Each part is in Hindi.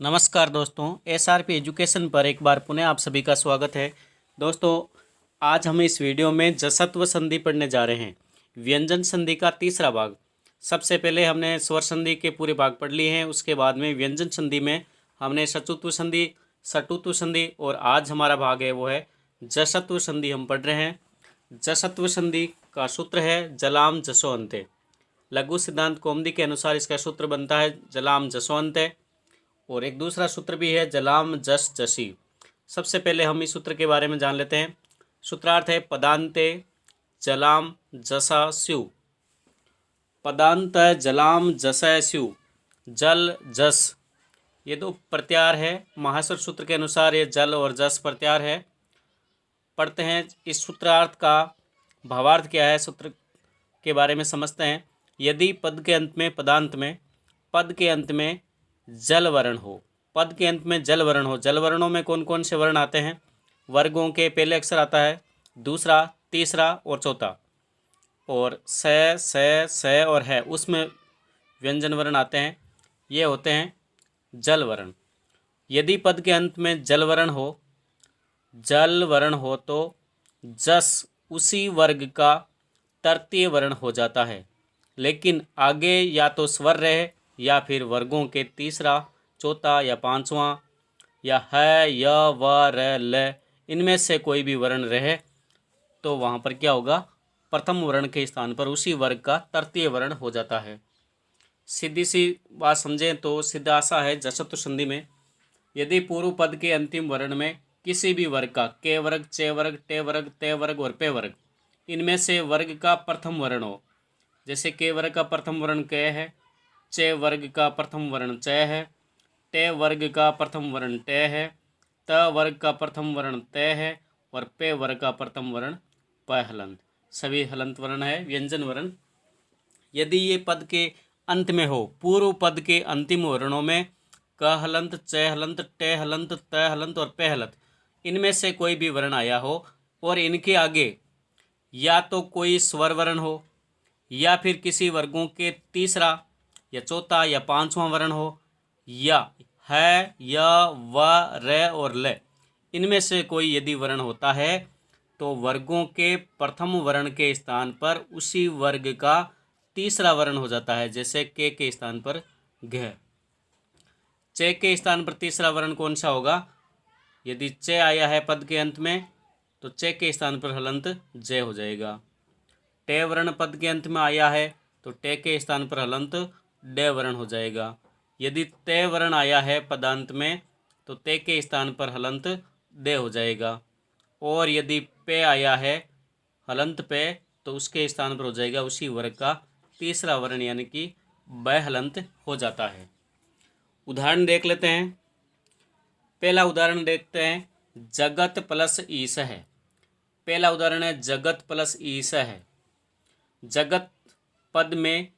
नमस्कार दोस्तों, एसआरपी एजुकेशन पर एक बार पुनः आप सभी का स्वागत है। दोस्तों, आज हम इस वीडियो में जसत्व संधि पढ़ने जा रहे हैं। व्यंजन संधि का तीसरा भाग। सबसे पहले हमने स्वर संधि के पूरे भाग पढ़ लिए हैं। उसके बाद में व्यंजन संधि में हमने सचुत्व संधि, सटुत्व संधि और आज हमारा भाग है वो है जसत्व संधि हम पढ़ रहे हैं। जसत्व संधि का सूत्र है जलाम जसो अंते। लघु सिद्धांत कौमुदी के अनुसार इसका सूत्र बनता है जलाम जसो अंते। और एक दूसरा सूत्र भी है जलाम जस जसी। सबसे पहले हम इस सूत्र के बारे में जान लेते हैं। सूत्रार्थ है पदान्ते जलाम जसा स्यु। पदांत जलाम जसा स्यु, जल जस, ये दो प्रत्यार है। महासर सूत्र के अनुसार ये जल और जस प्रत्यार है। पढ़ते हैं इस सूत्रार्थ का भावार्थ क्या है, सूत्र के बारे में समझते हैं। यदि पद के अंत में पद के अंत में जल वर्ण हो, पद के अंत में जल वर्ण हो। जल वर्णों में कौन कौन से वर्ण आते हैं? वर्गों के पहले अक्षर आता है, दूसरा, तीसरा और चौथा। और स और है उसमें व्यंजन वर्ण आते हैं। ये होते हैं जल वर्ण। यदि पद के अंत में जल वर्ण हो तो जस उसी वर्ग का तृतीय वर्ण हो जाता है। लेकिन आगे या तो स्वर रहे या फिर वर्गों के तीसरा, चौथा या पांचवा, या है, य, व, र, ल, इनमें से कोई भी वर्ण रहे तो वहाँ पर क्या होगा? प्रथम वर्ण के स्थान पर उसी वर्ग का तृतीय वर्ण हो जाता है। सीधी सी बात समझें तो सीधा सा है जसत्व संधि में, यदि पूर्व पद के अंतिम वर्ण में किसी भी वर्ग का के वर्ग, चे वर्ग, टे वर्ग, ते वर्ग और पे वर्ग, इनमें से वर्ग का प्रथम वर्ण हो, जैसे के वर्ग का प्रथम वर्ण क है, चे वर्ग का प्रथम वर्ण च है, टे वर्ग का प्रथम वर्ण टे है, त वर्ग का प्रथम वर्ण ते है और पे वर्ग का प्रथम वर्ण प हलंत। सभी हलंत वर्ण है, व्यंजन वर्ण। यदि ये पद के अंत में हो, पूर्व पद के अंतिम वर्णों में क हलंत, च हलंत, टे हलंत, त हलंत और पे हलंत, इनमें से कोई भी वर्ण आया हो और इनके आगे या तो कोई स्वर वर्ण हो या फिर किसी वर्गों के तीसरा या चौथा या पांचवा वर्ण हो, या है, या, व, र और ल, इनमें से कोई यदि वर्ण होता है तो वर्गों के प्रथम वर्ण के स्थान पर उसी वर्ग का तीसरा वर्ण हो जाता है। जैसे के स्थान पर घ। चे के स्थान पर तीसरा वर्ण कौन सा होगा? यदि चे आया है पद के अंत में तो चे के स्थान पर हलंत जय हो जाएगा। टे वर्ण पद के अंत में आया है तो टे के स्थान पर हलंत डे वर्ण हो जाएगा। यदि ते वर्ण आया है पदांत में तो ते के स्थान पर हलंत दे हो जाएगा। और यदि पे आया है हलंत पे तो उसके स्थान पर हो जाएगा उसी वर्ग का तीसरा वर्ण, यानी कि ब हलंत हो जाता है। उदाहरण देख लेते हैं। पहला उदाहरण देखते हैं, जगत प्लस ईश है। पहला उदाहरण है जगत प्लस ईश है। जगत पद में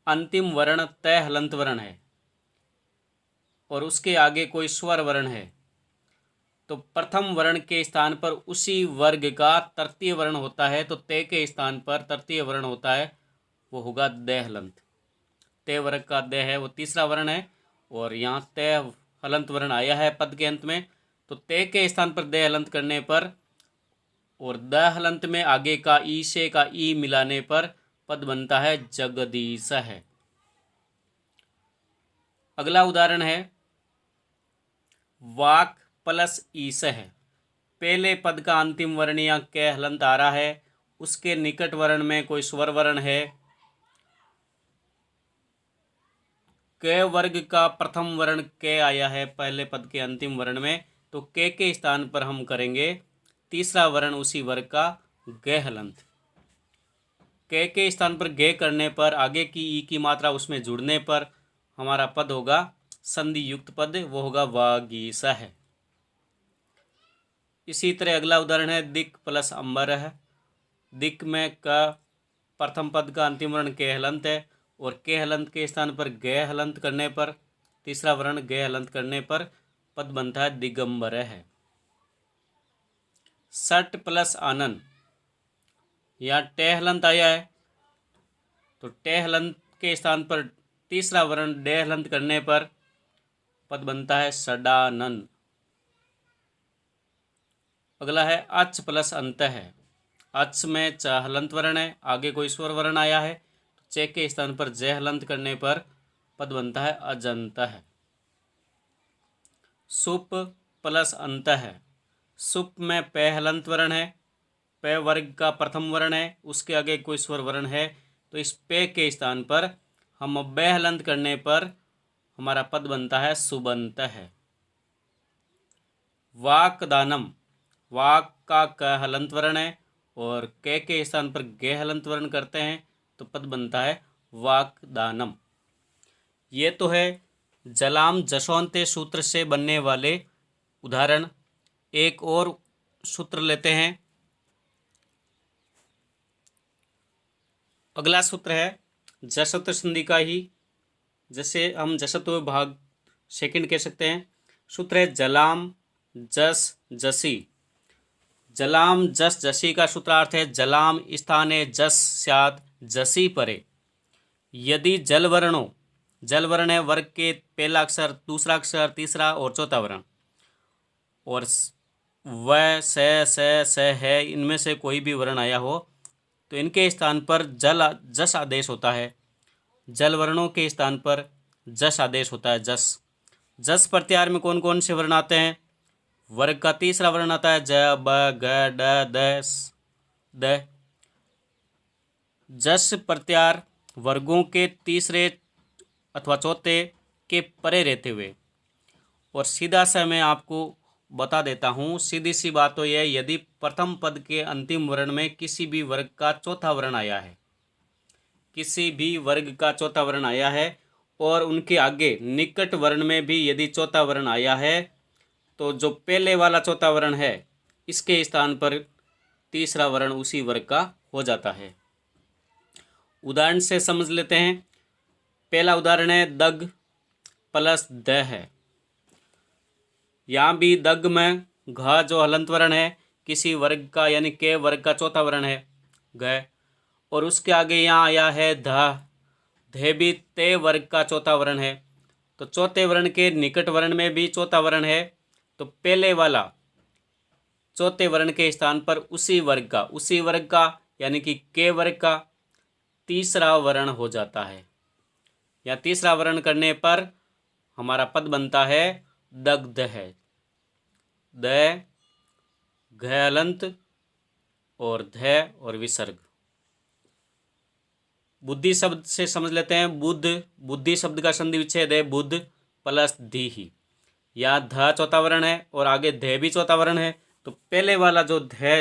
अंतिम वर्ण तय हलंत वर्ण है और उसके आगे कोई स्वर वर्ण है तो प्रथम वर्ण के स्थान पर उसी वर्ग का तृतीय वर्ण होता है। तो ते के स्थान पर तृतीय वर्ण होता है, वो होगा दे हलंत। ते वर्ग का दे है वो तीसरा वर्ण है और यहाँ ते हलंत वर्ण आया है पद के अंत में, तो ते के स्थान पर दे हलंत करने पर और द हलंत में आगे का ई से का ई मिलाने पर पद बनता है जगदीश है। अगला उदाहरण है वाक प्लस ईश है। पहले पद का अंतिम वर्ण या के हलंत आ रहा है, उसके निकट वर्ण में कोई स्वर वर्ण है। के वर्ग का प्रथम वर्ण के आया है पहले पद के अंतिम वर्ण में, तो के स्थान पर हम करेंगे तीसरा वर्ण उसी वर्ग का गे हलंत। के स्थान पर गे करने पर आगे की ई की मात्रा उसमें जुड़ने पर हमारा पद होगा संधि युक्त पद, वो होगा वागीसा है। इसी तरह अगला उदाहरण है दिक प्लस अंबर है। दिक में का प्रथम पद का अंतिम वर्ण के हलंत है और के हलंत के स्थान पर गे हलंत करने पर तीसरा वर्ण गे हलंत करने पर पद बनता है दिगंबर है। सट प्लस आनन, या टे हलंत आया है तो टे हलंत के स्थान पर तीसरा वर्ण डे हलंत करने पर पद बनता है षडानन। अगला है अच प्लस अंत है। अच में च हलंत वर्ण है, आगे कोई स्वर वर्ण आया है तो चे के स्थान पर जय हलंत करने पर पद बनता है अजंत है। सुप प्लस अंत है। सुप में पे हलंत वर्ण है, पे वर्ग का प्रथम वर्ण है, उसके आगे कोई स्वर वर्ण है तो इस पे के स्थान पर हम बे हलंत करने पर हमारा पद बनता है सुबंत है। वाकदानम, वाक का क हलंत वर्ण है और के स्थान पर गे हलंत वर्ण करते हैं तो पद बनता है वाकदानम। ये तो है जलाम जशोंते सूत्र से बनने वाले उदाहरण। एक और सूत्र लेते हैं। अगला सूत्र है जसत्व संधि का ही, जैसे हम जसत्व भाग सेकंड कह सकते हैं। सूत्र है जलाम जस जसी। जलाम जस जसी का सूत्रार्थ है जलाम स्थाने जस स्यात् जसी परे। यदि जल वर्ण है, वर्ग के पहला अक्षर, दूसरा अक्षर, तीसरा और चौथा वर्ण, और व स है, इनमें से कोई भी वर्ण आया हो तो इनके स्थान पर जस आदेश होता है। जल वर्णों के स्थान पर जस आदेश होता है। जस प्रत्याहार में कौन कौन से वर्ण आते हैं? वर्ग का तीसरा वर्ण आता है ज, ब, ग, ड, द। जस प्रत्याहार वर्गों के तीसरे अथवा चौथे के परे रहते हुए, और सीधा सा मैं आपको बता देता हूँ, सीधी सी बात तो यह, यदि प्रथम पद के अंतिम वर्ण में किसी भी वर्ग का चौथा वर्ण आया है, किसी भी वर्ग का चौथा वर्ण आया है और उनके आगे निकट वर्ण में भी यदि चौथा वर्ण आया है तो जो पहले वाला चौथा वर्ण है इसके स्थान पर तीसरा वर्ण उसी वर्ग का हो जाता है। उदाहरण से समझ लेते हैं। पहला उदाहरण है दग प्लस द है। यहाँ भी दग में घ जो हलंत वर्ण है किसी वर्ग का यानी के वर्ग का चौथा वर्ण है घ, और उसके आगे यहाँ आया है ध भी ते वर्ग का चौथा वर्ण है। तो चौथे वर्ण के निकट वर्ण में भी चौथा वर्ण है तो पहले वाला चौथे वर्ण के स्थान पर उसी वर्ग का यानी कि के वर्ग का तीसरा वर्ण हो जाता है। या तीसरा वर्ण करने पर हमारा पद बनता है दग्ध है। द, घ हलंत और ध और विसर्ग। बुद्धि शब्द से समझ लेते हैं। बुद्धि शब्द का संधि विच्छेद है बुद्ध प्लस धी ही। या ध चौथा वर्ण है और आगे ध भी चौथा वर्ण है तो पहले वाला जो ध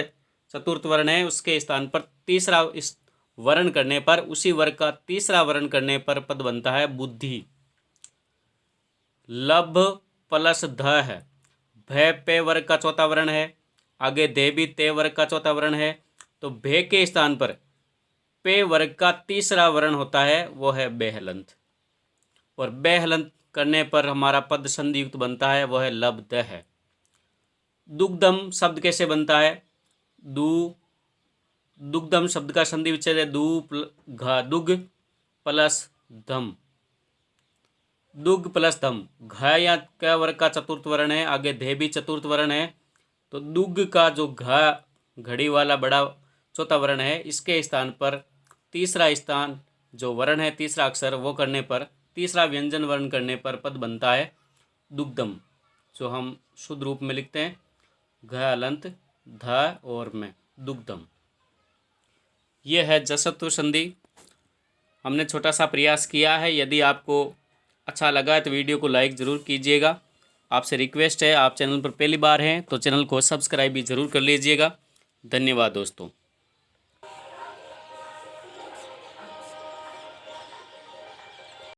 चतुर्थ वर्ण है उसके स्थान पर तीसरा इस वर्ण करने पर, उसी वर्ग का तीसरा वर्ण करने पर पद बनता है बुद्धि। लब प्लस ध है। भ पे वर्ग का चौथा वर्ण है, आगे दे भी ते वर्ग का चौथा वर्ण है तो भे के स्थान पर पे वर्ग का तीसरा वर्ण होता है, वो है बेहलंत। और बेहलंत करने पर हमारा पद संधि युक्त बनता है, वह है लब्ध है। दुग्धम शब्द कैसे बनता है? दुग्धम शब्द का संधि विच्छेद है दुग प्लस धम। दुग प्लस धम। घ या क वर्ग का चतुर्थ वर्ण है, आगे धे भी चतुर्थ वर्ण है तो दुग का जो घ घड़ी वाला बड़ा चौथा वर्ण है इसके स्थान पर तीसरा स्थान जो वर्ण है, तीसरा अक्षर वो करने पर, तीसरा व्यंजन वर्ण करने पर पद बनता है दुग्धम, जो हम शुद्ध रूप में लिखते हैं घ हलंत ध और में दुग्धम। यह है जसत्व संधि। हमने छोटा सा प्रयास किया है। यदि आपको अच्छा लगा है तो वीडियो को लाइक ज़रूर कीजिएगा। आपसे रिक्वेस्ट है, आप चैनल पर पहली बार हैं तो चैनल को सब्सक्राइब भी ज़रूर कर लीजिएगा। धन्यवाद दोस्तों।